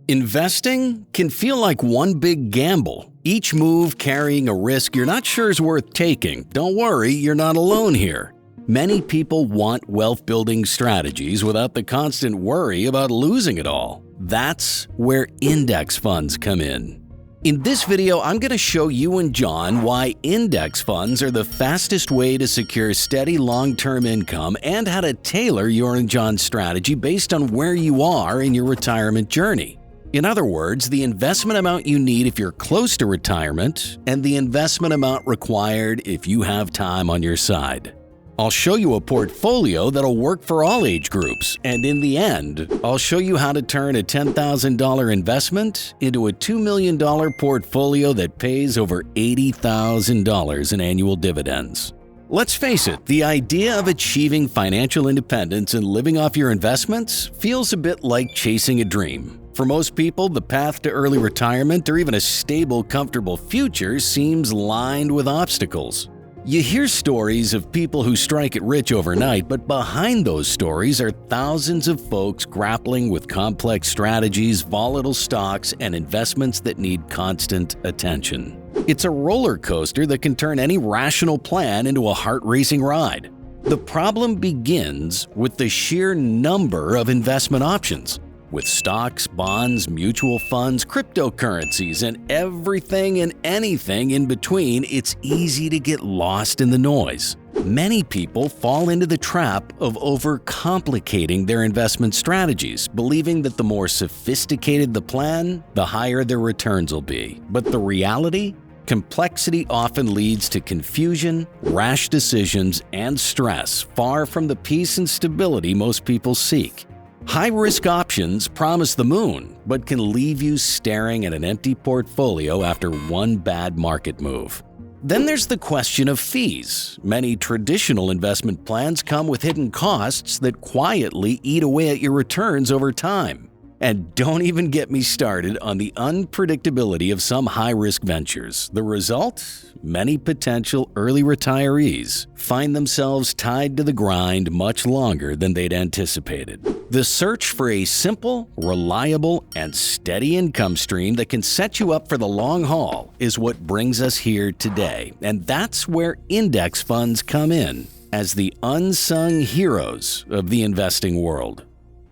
Investing can feel like one big gamble, each move carrying a risk you're not sure is worth taking. Don't worry, you're not alone here. Many people want wealth-building strategies without the constant worry about losing it all. That's where index funds come in. In this video, I'm going to show you and John why index funds are the fastest way to secure steady long-term income and how to tailor your and John's strategy based on where you are in your retirement journey. In other words, the investment amount you need if you're close to retirement and the investment amount required if you have time on your side. I'll show you a portfolio that'll work for all age groups, and in the end, I'll show you how to turn a $10,000 investment into a $2 million portfolio that pays over $80,000 in annual dividends. Let's face it, the idea of achieving financial independence and living off your investments feels a bit like chasing a dream. For most people, the path to early retirement or even a stable, comfortable future seems lined with obstacles. You hear stories of people who strike it rich overnight, but behind those stories are thousands of folks grappling with complex strategies, volatile stocks, and investments that need constant attention. It's a roller coaster that can turn any rational plan into a heart-racing ride. The problem begins with the sheer number of investment options. With stocks, bonds, mutual funds, cryptocurrencies, and everything and anything in between, it's easy to get lost in the noise. Many people fall into the trap of overcomplicating their investment strategies, believing that the more sophisticated the plan, the higher their returns will be. But the reality? Complexity often leads to confusion, rash decisions, and stress, far from the peace and stability most people seek. High-risk options promise the moon, but can leave you staring at an empty portfolio after one bad market move. Then there's the question of fees. Many traditional investment plans come with hidden costs that quietly eat away at your returns over time. And don't even get me started on the unpredictability of some high-risk ventures. The result? Many potential early retirees find themselves tied to the grind much longer than they'd anticipated. The search for a simple, reliable, and steady income stream that can set you up for the long haul is what brings us here today. And that's where index funds come in, as the unsung heroes of the investing world.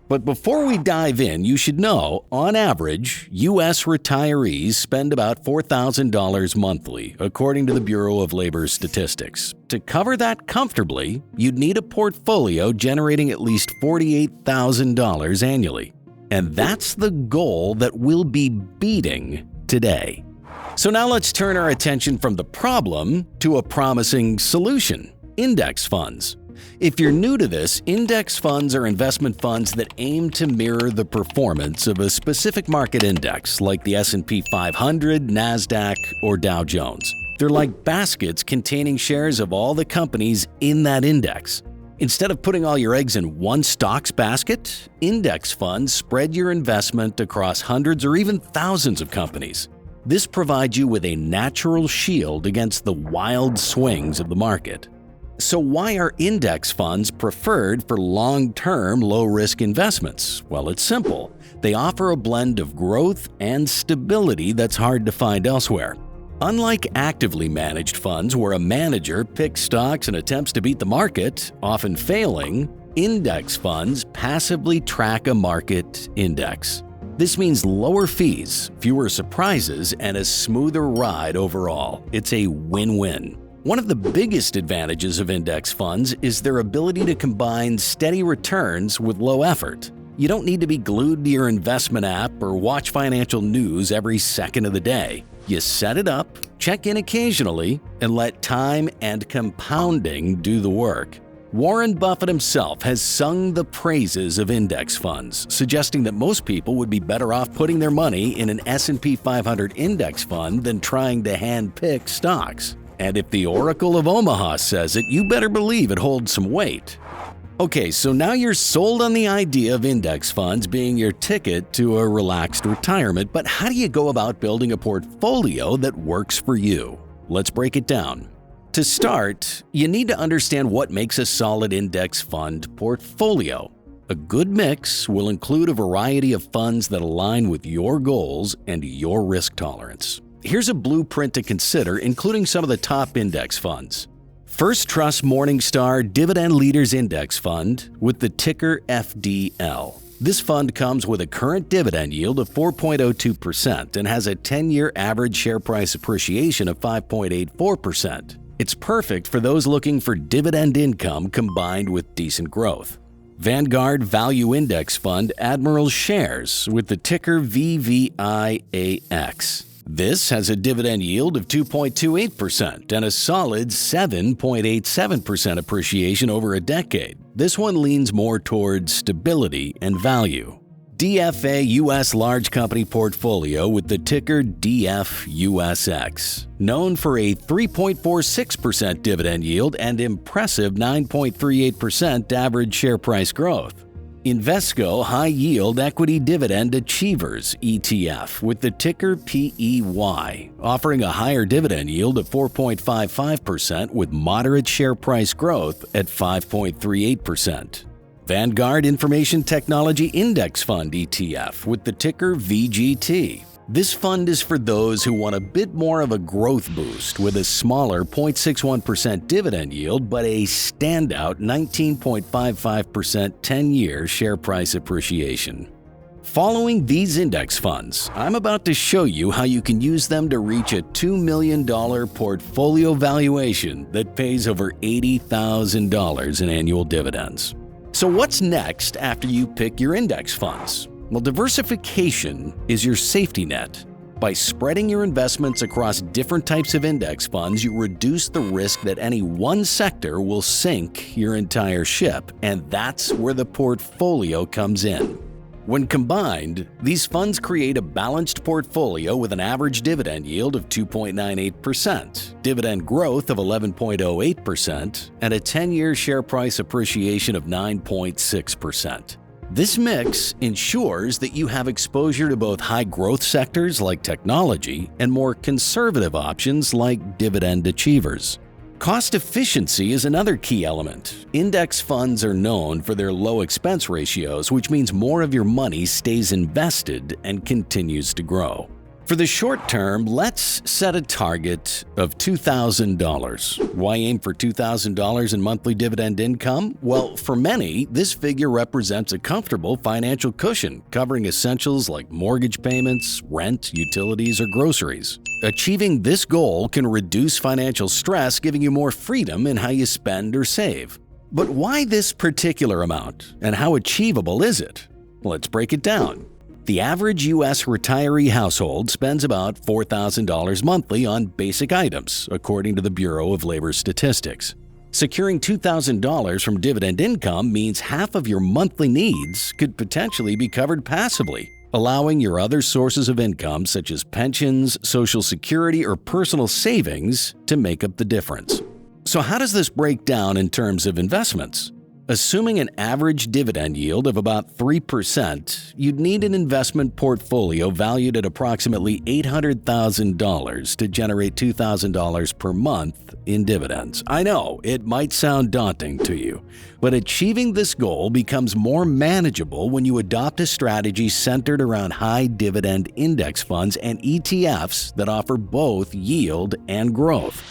But before we dive in, you should know, on average, U.S. retirees spend about $4,000 monthly, according to the Bureau of Labor Statistics. To cover that comfortably, you'd need a portfolio generating at least $48,000 annually. And that's the goal that we'll be beating today. So now let's turn our attention from the problem to a promising solution: index funds. If you're new to this, index funds are investment funds that aim to mirror the performance of a specific market index like the S&P 500, NASDAQ, or Dow Jones. They're like baskets containing shares of all the companies in that index. Instead of putting all your eggs in one stock's basket, index funds spread your investment across hundreds or even thousands of companies. This provides you with a natural shield against the wild swings of the market. So why are index funds preferred for long-term, low-risk investments? Well, it's simple. They offer a blend of growth and stability that's hard to find elsewhere. Unlike actively managed funds where a manager picks stocks and attempts to beat the market, often failing, index funds passively track a market index. This means lower fees, fewer surprises, and a smoother ride overall. It's a win-win. One of the biggest advantages of index funds is their ability to combine steady returns with low effort. You don't need to be glued to your investment app or watch financial news every second of the day. You set it up, check in occasionally, and let time and compounding do the work. Warren Buffett himself has sung the praises of index funds, suggesting that most people would be better off putting their money in an S&P 500 index fund than trying to hand-pick stocks. And if the Oracle of Omaha says it, you better believe it holds some weight. Okay, so now you're sold on the idea of index funds being your ticket to a relaxed retirement, but how do you go about building a portfolio that works for you? Let's break it down. To start, you need to understand what makes a solid index fund portfolio. A good mix will include a variety of funds that align with your goals and your risk tolerance. Here's a blueprint to consider, including some of the top index funds. First Trust Morningstar Dividend Leaders Index Fund with the ticker FDL. This fund comes with a current dividend yield of 4.02% and has a 10-year average share price appreciation of 5.84%. It's perfect for those looking for dividend income combined with decent growth. Vanguard Value Index Fund Admiral Shares with the ticker VVIAX. This has a dividend yield of 2.28% and a solid 7.87% appreciation over a decade. This one leans more towards stability and value. DFA U.S. Large Company Portfolio with the ticker DFUSX. Known for a 3.46% dividend yield and impressive 9.38% average share price growth. Invesco High Yield Equity Dividend Achievers ETF with the ticker PEY, offering a higher dividend yield of 4.55% with moderate share price growth at 5.38%. Vanguard Information Technology Index Fund ETF with the ticker VGT. This fund is for those who want a bit more of a growth boost with a smaller 0.61% dividend yield but a standout 19.55% 10-year share price appreciation. Following these index funds, I'm about to show you how you can use them to reach a $2 million portfolio valuation that pays over $80,000 in annual dividends. So what's next after you pick your index funds? Well, diversification is your safety net. By spreading your investments across different types of index funds, you reduce the risk that any one sector will sink your entire ship, and that's where the portfolio comes in. When combined, these funds create a balanced portfolio with an average dividend yield of 2.98%, dividend growth of 11.08%, and a 10-year share price appreciation of 9.6%. This mix ensures that you have exposure to both high-growth sectors like technology and more conservative options like dividend achievers. Cost efficiency is another key element. Index funds are known for their low expense ratios, which means more of your money stays invested and continues to grow. For the short term, let's set a target of $2,000. Why aim for $2,000 in monthly dividend income? Well, for many, this figure represents a comfortable financial cushion, covering essentials like mortgage payments, rent, utilities, or groceries. Achieving this goal can reduce financial stress, giving you more freedom in how you spend or save. But why this particular amount, and how achievable is it? Let's break it down. The average U.S. retiree household spends about $4,000 monthly on basic items, according to the Bureau of Labor Statistics. Securing $2,000 from dividend income means half of your monthly needs could potentially be covered passively, allowing your other sources of income, such as pensions, Social Security, or personal savings, to make up the difference. So how does this break down in terms of investments? Assuming an average dividend yield of about 3%, you'd need an investment portfolio valued at approximately $800,000 to generate $2,000 per month in dividends. I know, it might sound daunting to you, but achieving this goal becomes more manageable when you adopt a strategy centered around high dividend index funds and ETFs that offer both yield and growth.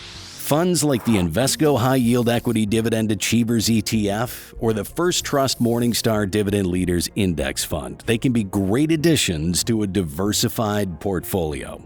Funds like the Invesco High Yield Equity Dividend Achievers ETF or the First Trust Morningstar Dividend Leaders Index Fund. They can be great additions to a diversified portfolio.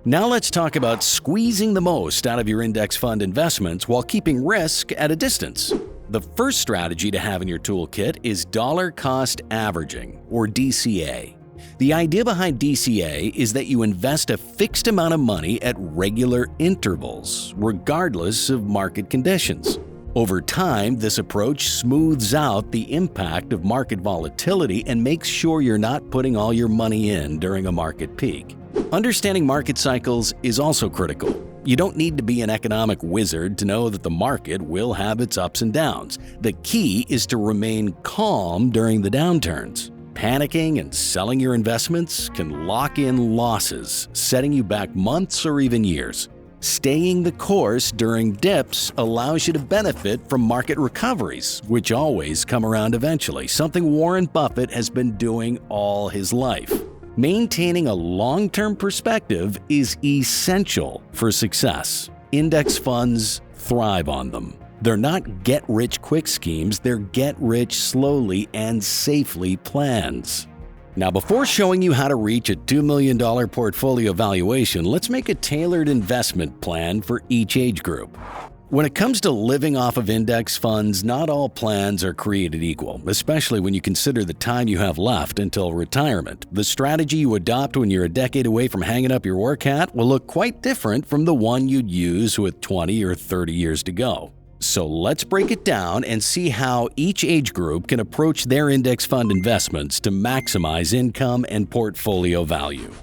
Now let's talk about squeezing the most out of your index fund investments while keeping risk at a distance. The first strategy to have in your toolkit is dollar cost averaging, or DCA. The idea behind DCA is that you invest a fixed amount of money at regular intervals, regardless of market conditions. Over time, this approach smooths out the impact of market volatility and makes sure you're not putting all your money in during a market peak. Understanding market cycles is also critical. You don't need to be an economic wizard to know that the market will have its ups and downs. The key is to remain calm during the downturns. Panicking and selling your investments can lock in losses, setting you back months or even years. Staying the course during dips allows you to benefit from market recoveries, which always come around eventually, something Warren Buffett has been doing all his life. Maintaining a long-term perspective is essential for success. Index funds thrive on them. They're not get-rich-quick schemes, they're get-rich-slowly and safely plans. Now, before showing you how to reach a $2 million portfolio valuation, let's make a tailored investment plan for each age group. When it comes to living off of index funds, not all plans are created equal, especially when you consider the time you have left until retirement. The strategy you adopt when you're a decade away from hanging up your work hat will look quite different from the one you'd use with 20 or 30 years to go. So let's break it down and see how each age group can approach their index fund investments to maximize income and portfolio value.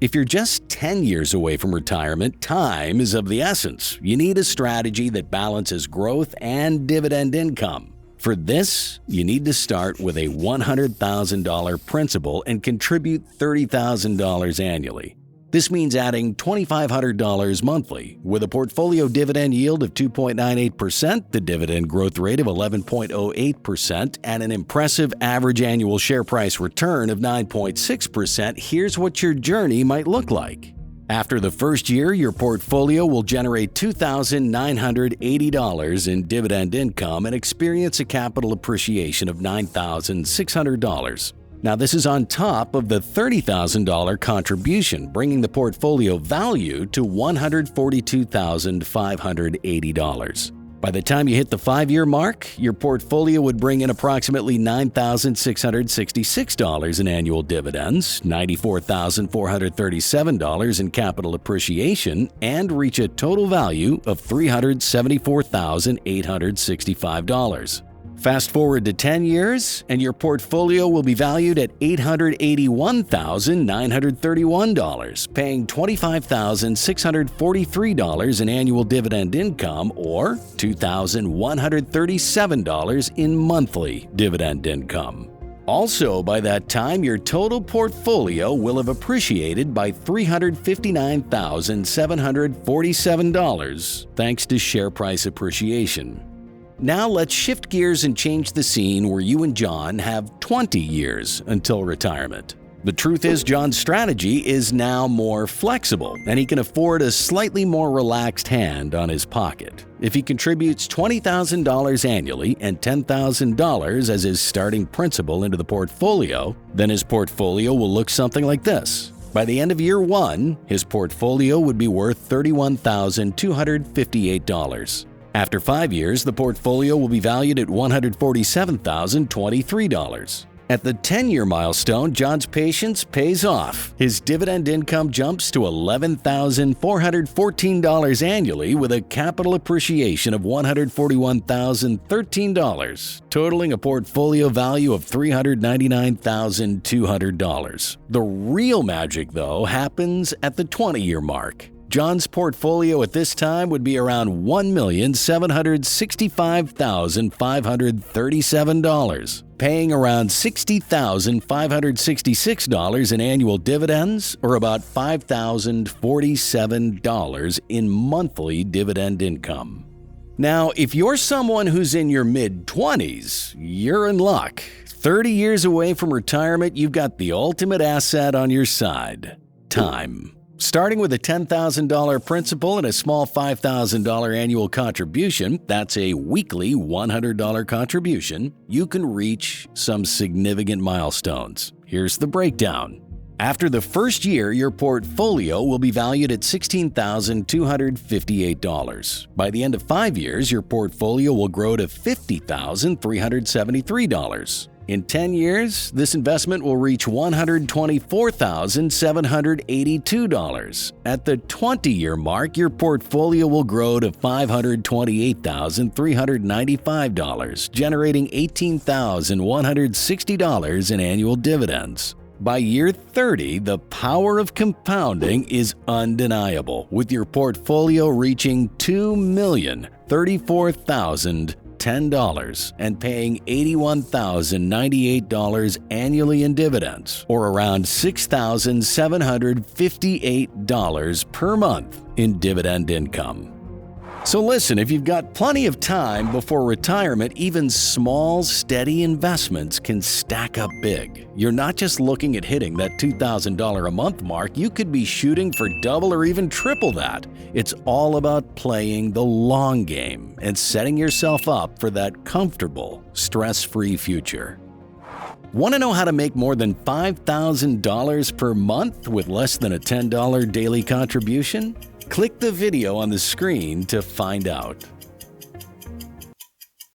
If you're just 10 years away from retirement, time is of the essence. You need a strategy that balances growth and dividend income. For this, you need to start with a $100,000 principal and contribute $30,000 annually. This means adding $2,500 monthly. With a portfolio dividend yield of 2.98%, the dividend growth rate of 11.08%, and an impressive average annual share price return of 9.6%, here's what your journey might look like. After the first year, your portfolio will generate $2,980 in dividend income and experience a capital appreciation of $9,600. Now, this is on top of the $30,000 contribution, bringing the portfolio value to $142,580. By the time you hit the 5-year mark, your portfolio would bring in approximately $9,666 in annual dividends, $94,437 in capital appreciation, and reach a total value of $374,865. Fast forward to 10 years, and your portfolio will be valued at $881,931, paying $25,643 in annual dividend income or $2,137 in monthly dividend income. Also, by that time, your total portfolio will have appreciated by $359,747 thanks to share price appreciation. Now let's shift gears and change the scene where you and John have 20 years until retirement. The truth is, John's strategy is now more flexible, and he can afford a slightly more relaxed hand on his pocket. If he contributes $20,000 annually and $10,000 as his starting principal into the portfolio, then his portfolio will look something like this. By the end of year 1, his portfolio would be worth $31,258. After 5 years, the portfolio will be valued at $147,023. At the 10-year milestone, John's patience pays off. His dividend income jumps to $11,414 annually with a capital appreciation of $141,013, totaling a portfolio value of $399,200. The real magic, though, happens at the 20-year mark. John's portfolio at this time would be around $1,765,537, paying around $60,566 in annual dividends, or about $5,047 in monthly dividend income. Now, if you're someone who's in your mid-20s, you're in luck. 30 years away from retirement, you've got the ultimate asset on your side: time. Starting with a $10,000 principal and a small $5,000 annual contribution, that's a weekly $100 contribution, you can reach some significant milestones. Here's the breakdown. After the first year, your portfolio will be valued at $16,258. By the end of 5 years, your portfolio will grow to $50,373. In 10 years, this investment will reach $124,782. At the 20-year mark, your portfolio will grow to $528,395, generating $18,160 in annual dividends. By year 30, the power of compounding is undeniable, with your portfolio reaching $2,034,000 $10 and paying $81,098 annually in dividends, or around $6,758 per month in dividend income. So listen, if you've got plenty of time before retirement, even small, steady investments can stack up big. You're not just looking at hitting that $2,000 a month mark, you could be shooting for double or even triple that. It's all about playing the long game and setting yourself up for that comfortable, stress-free future. Want to know how to make more than $5,000 per month with less than a $10 daily contribution? Click the video on the screen to find out.